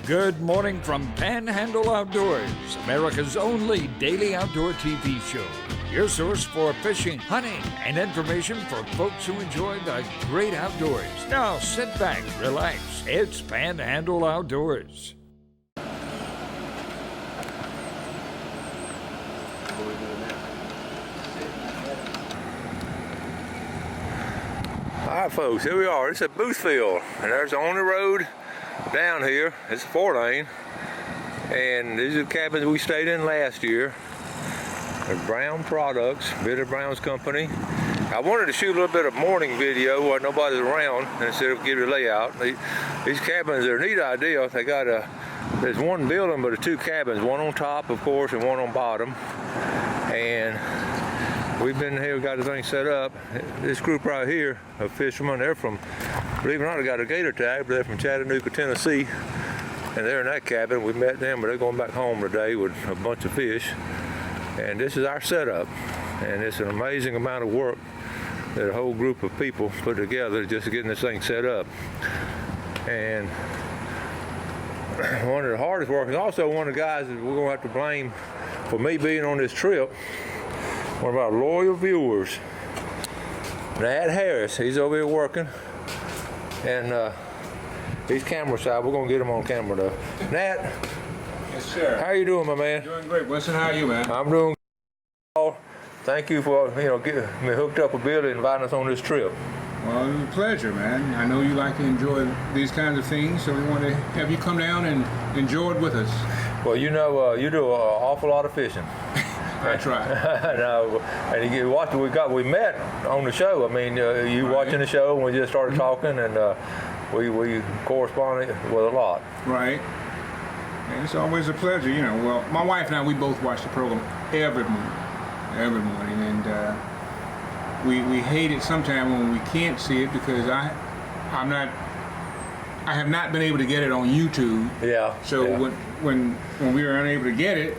Good morning from Panhandle Outdoors, America's only daily outdoor TV show. Your source for fishing, hunting, and information for folks who enjoy the great outdoors. Now sit back, relax. It's Panhandle Outdoors. All right, folks, here we are. It's at Boothville, and there's the only road down here. It's a 4-lane, and these are the cabins we stayed in last year. They're Brown Products, Billy Brown's company. I wanted to shoot a little bit of morning video while nobody's around instead of give you a layout. These cabins are a neat idea. They got there's one building, but there's two cabins, one on top, of course, and one on bottom. And we've been here, got the thing set up. This group right here of fishermen, they're from, believe it or not, they got a gator tag, but they're from Chattanooga, Tennessee. And they're in that cabin. We met them, but they're going back home today with a bunch of fish. And this is our setup. And it's an amazing amount of work that a whole group of people put together just getting this thing set up. And one of the hardest work is also one of the guys that we're going to have to blame for me being on this trip. One of our loyal viewers, Nat Harris. He's over here working, and he's camera shy. We're gonna get him on camera though. Nat. Yes, sir. How you doing, my man? Doing great, Winston. How are you, man? I'm doing good. Thank you for getting me hooked up with Billy and inviting us on this trip. Well, it was a pleasure, man. I know you like to enjoy these kinds of things, so we want to have you come down and enjoy it with us. Well, you do an awful lot of fishing. That's right. No, and you watch. We met on the show. I mean, you watching the show, and we just started talking, and we corresponded with a lot. Right. And it's always a pleasure, Well, my wife and I, we both watch the program every morning, and we hate it sometimes when we can't see it because I have not been able to get it on YouTube. Yeah. So yeah. when we were unable to get it,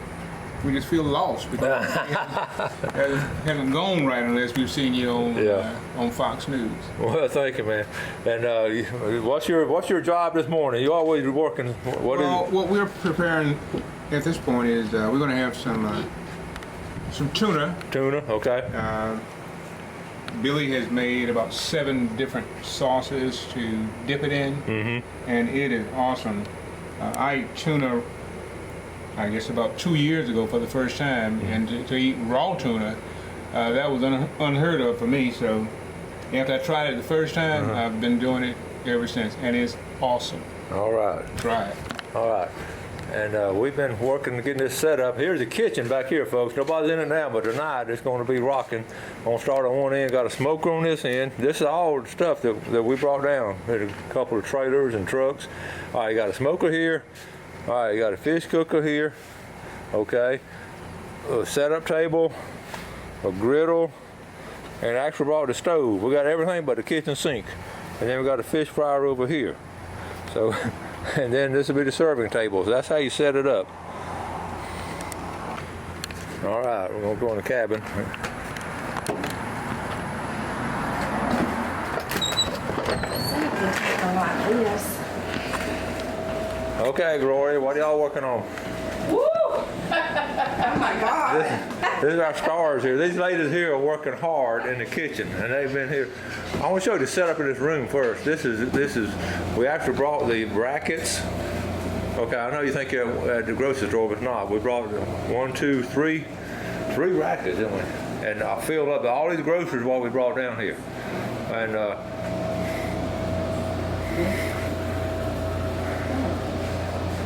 we just feel lost because it hasn't gone right unless we've seen you on Fox News. Well, thank you, man. And what's your job this morning? You always working? What we're preparing at this point is we're going to have some tuna. Tuna, okay. Billy has made about 7 different sauces to dip it in, and it is awesome. I ate tuna, I guess, about 2 years ago for the first time, and to eat raw tuna, that was unheard of for me. So after I tried it the first time, I've been doing it ever since, and it's awesome. All right. Try it. All right. And we've been working to get this set up. Here's the kitchen back here, folks. Nobody's in it now, but tonight it's going to be rocking. I'm going to start on one end. Got a smoker on this end. This is all the stuff that we brought down. There's a couple of trailers and trucks. All right, you got a smoker here. All right, you got a fish cooker here, okay, a setup table, a griddle, and actually brought the stove. We got everything but the kitchen sink. And then we got a fish fryer over here. So, and then this will be the serving tables. That's how you set it up. All right, we're gonna go in the cabin. Okay, Gloria, what are y'all working on? Woo! Oh my God! This is our stars here. These ladies here are working hard in the kitchen, and they've been here. I want to show you the setup of this room first. This is. We actually brought the brackets. Okay, I know you think you're at the grocery store, but it's not. We brought 1, 2, 3 brackets, didn't we? And I filled up all these groceries while we brought down here, and.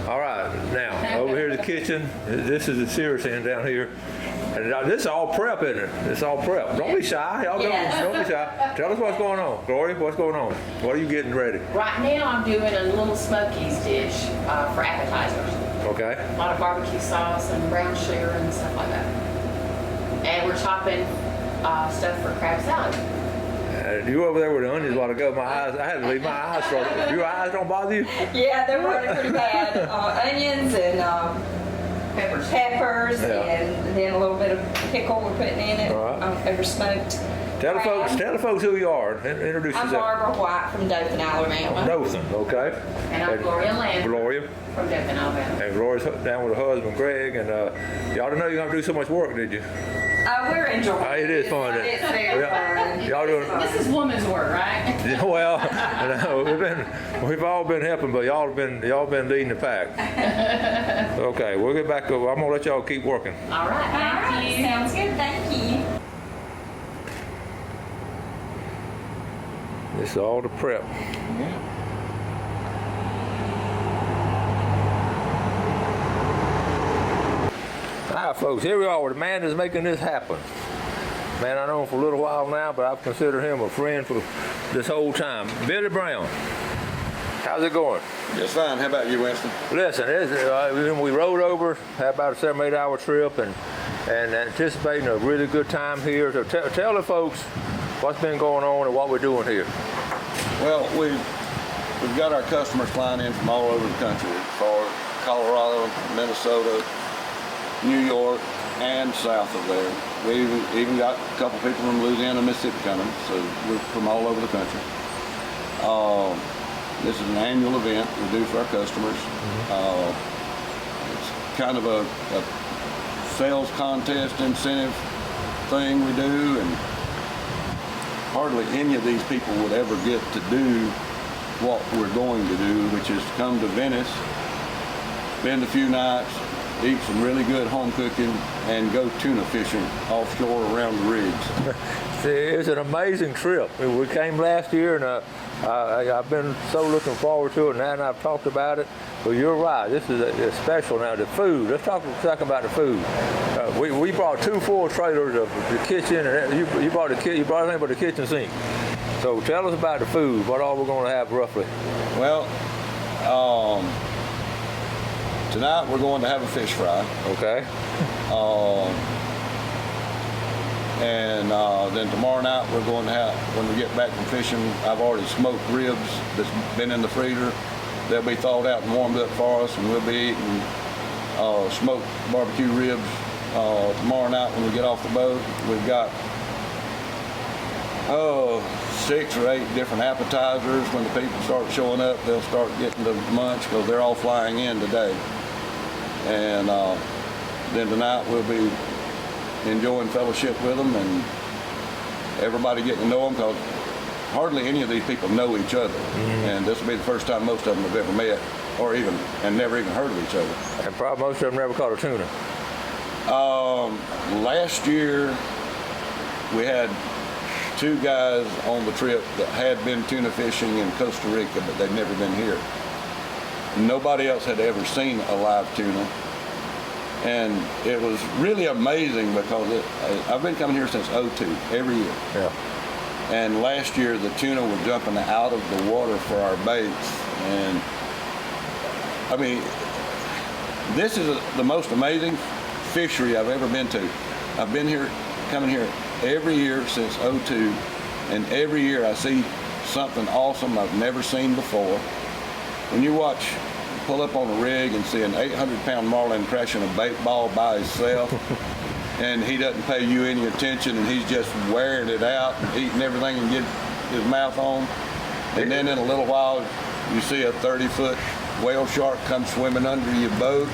All right, now over here's the kitchen. This is the serious end down here. And this is all prep, isn't it? It's all prep. Don't be shy. Y'all don't be shy. Tell us what's going on. Gloria, what's going on? What are you getting ready? Right now I'm doing a little Smokies dish for appetizers. Okay. A lot of barbecue sauce and brown sugar and stuff like that. And we're chopping stuff for crab salad. You over there with the onions a while ago. My eyes, I had to leave my eyes started. Your eyes don't bother you? Yeah, they're running pretty bad. Onions and peppers, and then a little bit of pickle we're putting in it. Right. Over smoked. Tell the folks who you are. Introduce I'm yourself. Barbara White from Dothan, Alabama. Dothan, okay. And I'm Gloria Land Gloria. from Dothan, Alabama. And Gloria's down with her husband, Greg. And y'all didn't know you were going to do so much work, did you? We're enjoying it. It is fun. It's very fun. Y'all doing? This is woman's work, right? Yeah, well, no, we've all been helping, but y'all been leading the pack. Okay, we'll get back over. I'm gonna let y'all keep working. All right, thank you. Sounds good. Thank you. This is all the prep. Yeah. All right, folks, here we are with the man that's making this happen. Man, I know him for a little while now, but I've considered him a friend for this whole time. Billy Brown, how's it going? Just fine. How about you, Winston? Listen, we rode over, had about a 7-8 hour trip, and anticipating a really good time here. So tell the folks what's been going on and what we're doing here. Well, we've got our customers flying in from all over the country, as far as Colorado, Minnesota, New York, and south of there. We even got a couple people from Louisiana, Mississippi coming, so we're from all over the country. This is an annual event we do for our customers. It's kind of a sales contest incentive thing we do, and hardly any of these people would ever get to do what we're going to do, which is come to Venice, spend a few nights, eat some really good home cooking, and go tuna fishing offshore around the rigs. See, it's an amazing trip. We came last year, and I've been so looking forward to it, and now that I've talked about it. But you're right, this is a special now. The food. Let's talk about the food. We brought 2 full trailers of the kitchen, and you brought everything but the kitchen sink. So tell us about the food. What all we're going to have roughly? Well, tonight we're going to have a fish fry. Okay. And then tomorrow night we're going to have, when we get back from fishing, I've already smoked ribs that's been in the freezer. They'll be thawed out and warmed up for us, and we'll be eating smoked barbecue ribs tomorrow night when we get off the boat. We've got 6 or 8 different appetizers. When the people start showing up, they'll start getting to munch because they're all flying in today. And then tonight we'll be enjoying fellowship with them and everybody getting to know them, because hardly any of these people know each other. And this will be the first time most of them have ever met and never even heard of each other. And probably most of them never caught a tuna. Last year we had 2 guys on the trip that had been tuna fishing in Costa Rica, but they'd never been here. Nobody else had ever seen a live tuna. And it was really amazing because I've been coming here since '02, every year. Yeah. And last year the tuna were jumping out of the water for our baits. And I mean, this is the most amazing fishery I've ever been to. I've been here, coming here every year since '02, and every year I see something awesome I've never seen before. When you pull up on a rig and see an 800-pound marlin crashing a bait ball by himself, and he doesn't pay you any attention, and he's just wearing it out and eating everything and get his mouth on. And then in a little while, you see a 30-foot whale shark come swimming under your boat.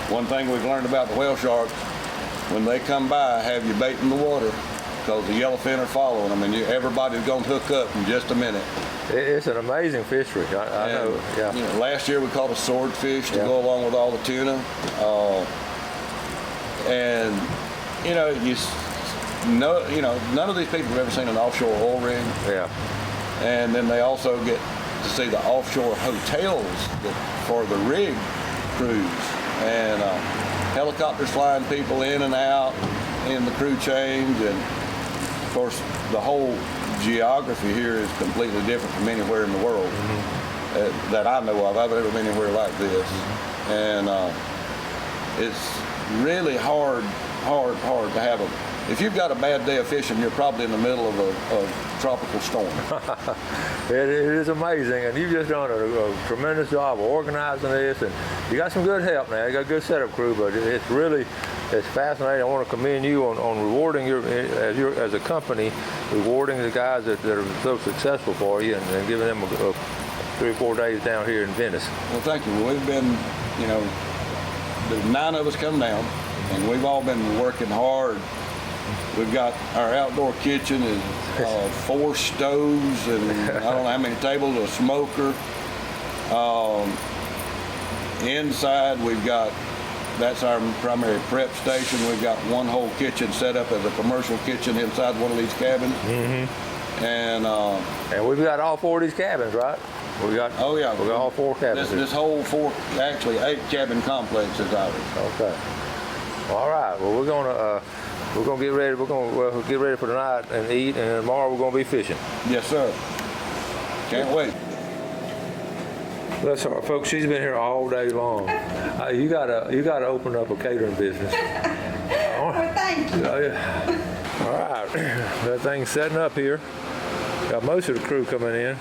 One thing we've learned about the whale sharks, when they come by, have your bait in the water, because the yellowfin are following them, and everybody's going to hook up in just a minute. It's an amazing fishery. I know. Yeah. You know, last year we caught a swordfish to go along with all the tuna, and none of these people have ever seen an offshore oil rig. Yeah. And then they also get to see the offshore hotels for the rig cruise, and helicopters flying people in and out in the crew change, and of course the whole geography here is completely different from anywhere in the world that I know of. I've never been anywhere like this, and it's really hard to have if you've got a bad day of fishing, you're probably in the middle of a tropical storm. It is amazing, and you've just done a tremendous job of organizing this, and you got some good help now. You got a good setup crew, but it's fascinating. I want to commend you on rewarding as a company, rewarding the guys that are so successful for you, and giving them 3 or 4 days down here in Venice. Well, thank you. We've been, there's 9 of us come down, and we've all been working hard. We've got our outdoor kitchen is 4 stoves, and I don't know how many tables, a smoker. Inside we've got, that's our primary prep station. We've got one whole kitchen set up as a commercial kitchen inside one of these cabins. Mm-hmm. And we've got all 4 of these cabins, right? We got all 4 cabins. This whole 8 cabin complex is ours. Okay. All right. Well, we're gonna get ready. We'll get ready for tonight and eat, and tomorrow we're gonna be fishing. Yes, sir. Can't wait. That's all right, folks. She's been here all day long. You gotta open up a catering business. Well, thank you. All right. That thing's setting up here. Got most of the crew coming in.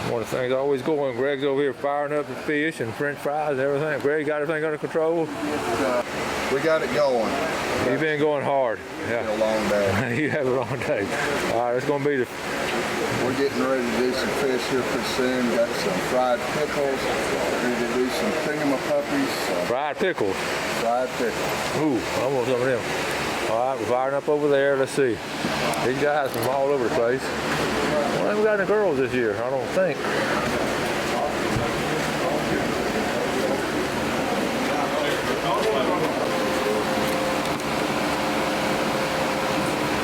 One of the things always going. Greg's over here firing up the fish and French fries and everything. Greg, got everything under control? We got it going. You've been going hard. It's been a long day. You have a long day. All right, it's going to be the... We're getting ready to do some fish here pretty soon. Got some fried pickles. Ready to do some thingamapuppies. Fried pickles? Fried pickles. Ooh, I want some of them. All right, we're firing up over there. Let's see. These guys from all over the place. Well, I haven't got any girls this year, I don't think.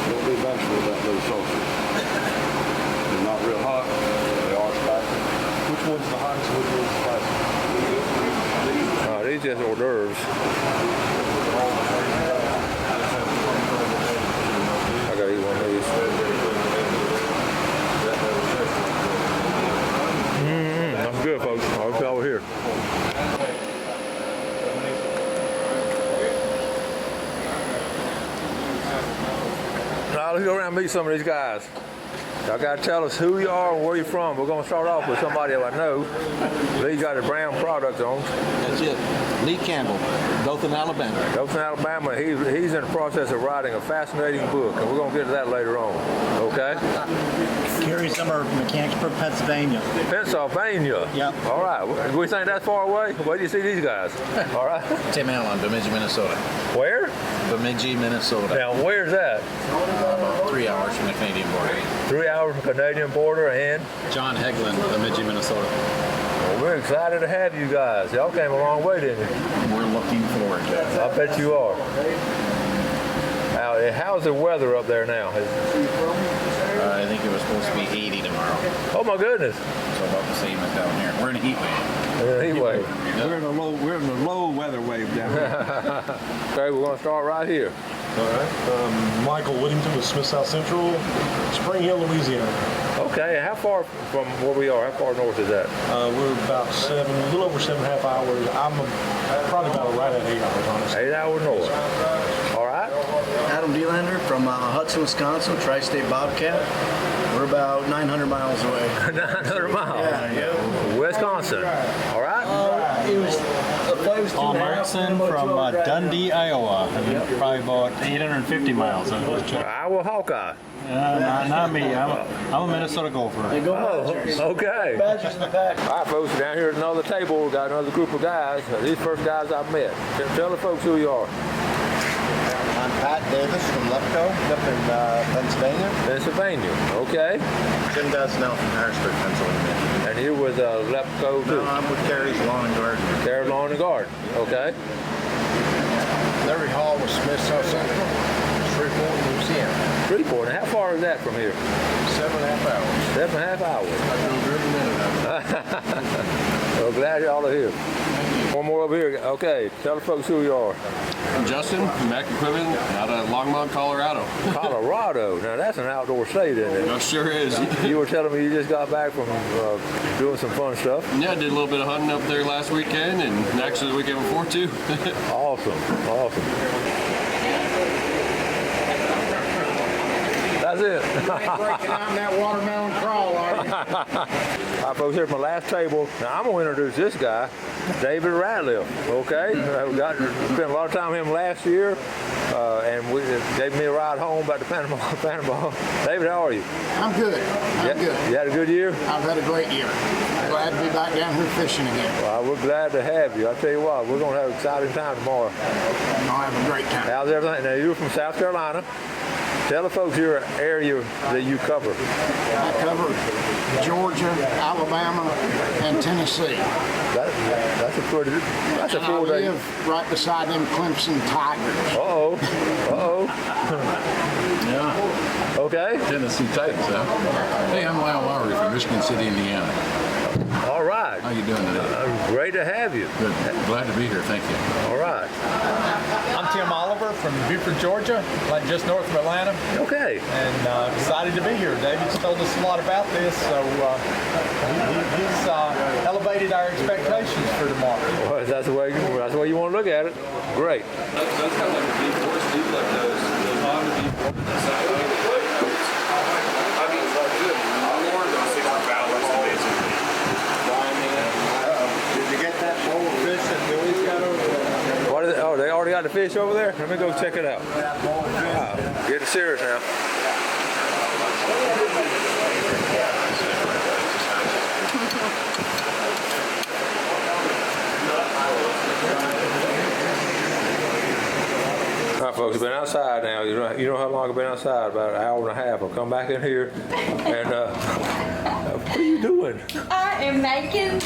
We'll be bashful with that little sausage. They're not real hot. They are spicy. Which one's the hottest and which one's the spicy? These just hors d'oeuvres. I gotta eat one of these. That's good, folks. I hope y'all were here. Now let's go around and meet some of these guys. Y'all gotta tell us who you are and where you're from. We're gonna start off with somebody I know. Lee's got a brown product on. That's it. Lee Campbell, Dothan, Alabama. Dothan, Alabama. He's in the process of writing a fascinating book, and we're gonna get to that later on. Okay? Gary Summer, Mechanicsburg, Pennsylvania. Pennsylvania. Yep. All right. We think that's far away. Where do you see these guys? All right. Tim Allen, Bemidji, Minnesota. Where? Bemidji, Minnesota. Now, where's that? 3 hours from the Canadian border. 3 hours from the Canadian border, and John Hegland, Bemidji, Minnesota. well, we're excited to have you guys. Y'all came a long way, didn't you? We're looking forward to it. I bet you are. Now, how's the weather up there now? I think it was supposed to be 80 tomorrow. Oh my goodness! So about the same as down here. We're in a heat wave. Anyway. We're in a low weather wave down here. Okay, we're gonna start right here. All right. Michael Whittington with Smith South Central, Spring Hill, Louisiana. Okay, how far from where we are? How far north is that? We're about a little over 7.5 hours. I'm probably about right at 8 hours, honestly. 8 hours north. All right. Adam Delander from Hudson, Wisconsin, Tri-State Bobcat. We're about 900 miles away. 900 miles. Yeah. Wisconsin. All right. The flight was Paul Markson from Dundee, Iowa. Probably about 850 miles. Iowa Hawkeye. Not me. I'm a Minnesota Gopher. Okay. Badgers in the pack. All right, folks. Down here at another table, we got another group of guys. These first guys I've met. Tell the folks who you are. I'm Pat Davis from Lepco up in Pennsylvania. Pennsylvania. Okay. Jim Gosnell from Harrisburg, Pennsylvania. And you're with Lepco too. No, I'm with Carrie's Lawn and Garden. Carrie's Lawn and Garden. Okay. Larry Hall with Smith South Central, Shreveport, Louisiana. Shreveport. Now, how far is that from here? 7.5 hours. 7.5 hours. I drove every minute of it. Well, glad y'all are here. One more over here. Okay, tell the folks who you are. I'm Justin, Mac Equipment, out of Longmont, Colorado. Colorado. Now that's an outdoor state, isn't it? It sure is. You were telling me you just got back from doing some fun stuff. Yeah, I did a little bit of hunting up there last weekend, and actually the weekend before too. Awesome, awesome. That's it. You ain't breaking out in that watermelon crawl, are you? All right, folks, here's my last table. Now, I'm going to introduce this guy, David Ratliff, okay? We spent a lot of time with him last year, and gave me a ride home back to Panhandle. David, how are you? I'm good. I'm good. You had a good year? I've had a great year. Glad to be back down here fishing again. Well, we're glad to have you. I'll tell you what, we're going to have an exciting time tomorrow. I'll have a great time. How's everything? Now, you're from South Carolina. Tell the folks your area that you cover. I cover Georgia, Alabama, and Tennessee. That's a full day. I live right beside them Clemson Tigers. Uh-oh. Yeah. Okay. Tennessee Titans, huh? Hey, I'm Lyle Lowry from Michigan City, Indiana. All right. How you doing today? Great to have you. Good. Glad to be here. Thank you. All right. I'm Tim Oliver from Beaufort, Georgia, like just north of Atlanta. Okay. And excited to be here. David's told us a lot about this, so he's elevated our expectations for tomorrow. Well, that's the way you want to look at it. Great. Those kind of like the deep horse, deep like those on the deep horse. I mean, good. More than 60 hours, basically. Did you get that bowl of fish that Billy's got over there? What is it? Oh, they already got the fish over there? Let me go check it out. Wow. Getting serious now. All right, folks, I've been outside now. You know how long I've been outside? About an hour and a half. I'll come back in here and what are you doing? I am making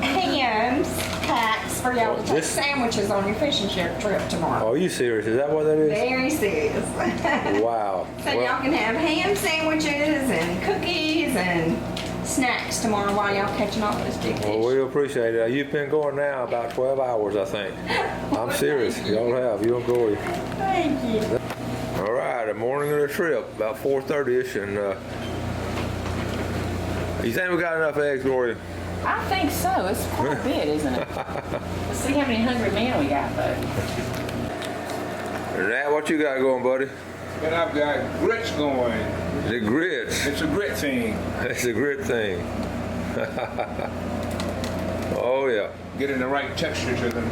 hams packs for y'all to take sandwiches on your fishing trip tomorrow. Oh, are you serious? Is that what that is? Very serious. Wow. So y'all can have ham sandwiches and cookies and snacks tomorrow while y'all catching all those big fish. Well, we appreciate it. You've been going now about 12 hours, I think. I'm serious. Y'all have. You and Gory. Thank you. All right, the morning of the trip, about 4:30ish, and you think we got enough eggs, Gloria? I think so. It's quite a bit, isn't it? Let's see how many hungry men we got, though. And Nat, what you got going, buddy? And I've got grits going. The grits. It's a grit thing. It's a grit thing. Oh, yeah. Getting the right texture to them.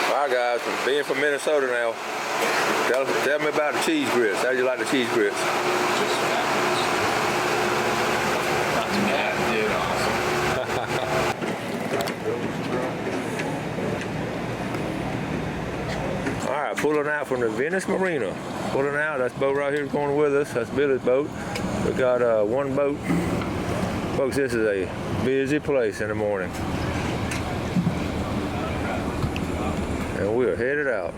All right, guys, being from Minnesota now, tell me about the cheese grits. How do you like the cheese grits? Just fabulous. Not too bad. Dude, awesome. All right, pulling out from the Venice Marina. Pulling out, that's boat right here going with us. That's Billy's boat. We got one boat. Folks, this is a busy place in the morning. And we're headed out.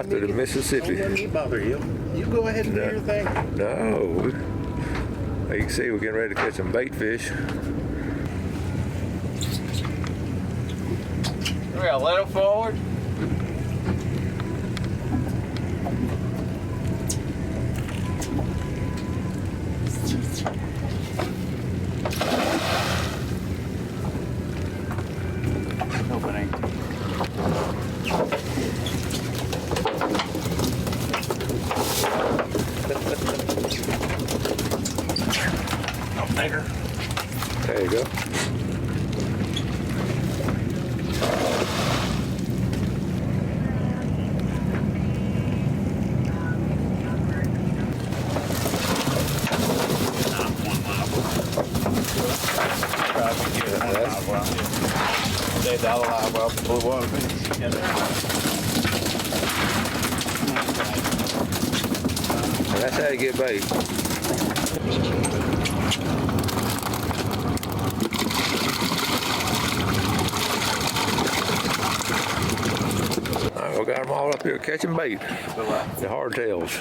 To the Mississippi. Don't let me bother you. You go ahead and do your thing. No. You can see we're getting ready to catch some bait fish. Well, let them forward. There you go. That's how you get bait. got them all up here catching bait. The hardtails.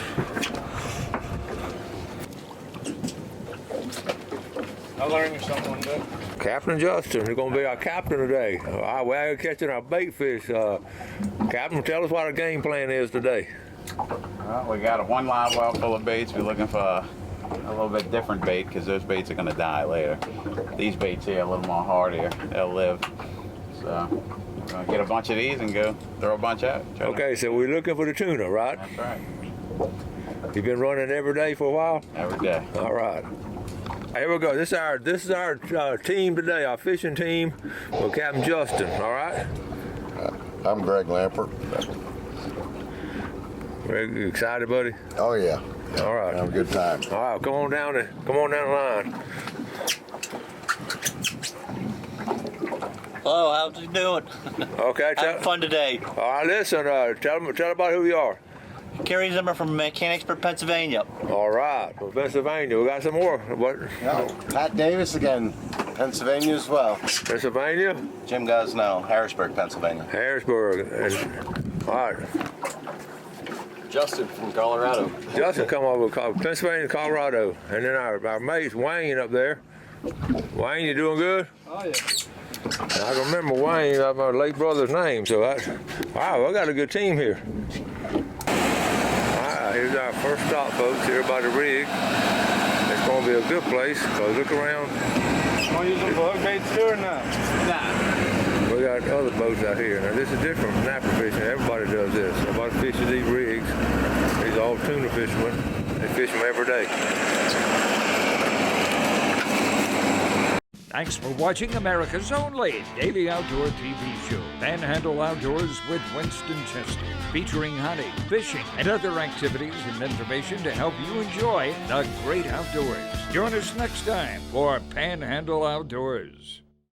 I learned something one day. Captain Justin is going to be our captain today. We're out here catching our bait fish. Captain, tell us what our game plan is today. Well, we got one live well full of baits. We're looking for a little bit different bait because those baits are going to die later. These baits here are a little more hardier. They'll live. So we're going to get a bunch of these and go throw a bunch out. Okay, so we're looking for the tuna, right? That's right. You've been running every day for a while? Every day. All right. Here we go. This is our team today, our fishing team with Captain Justin. All right. I'm Greg Lampert. Greg, you excited, buddy? Oh yeah. All right. Have a good time. All right. Come on down the line. Hello. How's you doing? Okay. Having fun today. All right. Listen. Tell about who you are. Kerry Zimmer from Mechanicsburg, Pennsylvania. All right, from Pennsylvania. We got some more. What? No, Pat Davis again, Pennsylvania as well. Pennsylvania? Jim Gosnell, Harrisburg, Pennsylvania. Harrisburg. All right. Justin from Colorado. Justin come over Pennsylvania, Colorado. And then our mate Wayne up there. Wayne, you doing good? Oh, yeah. I can remember Wayne, my late brother's name. So wow, I got a good team here. Here's our first stop, folks, here by the rig. It's going to be a good place, so look around. Want to use them for hook baits too or not? Nah. We got other boats out here. Now, this is different from snapper fishing. Everybody does this. Everybody fishes these rigs. These are all tuna fishermen. They fish them every day. Thanks for watching America's only daily outdoor TV show, Panhandle Outdoors with Winston Chester, featuring hunting, fishing, and other activities and information to help you enjoy the great outdoors. Join us next time for Panhandle Outdoors.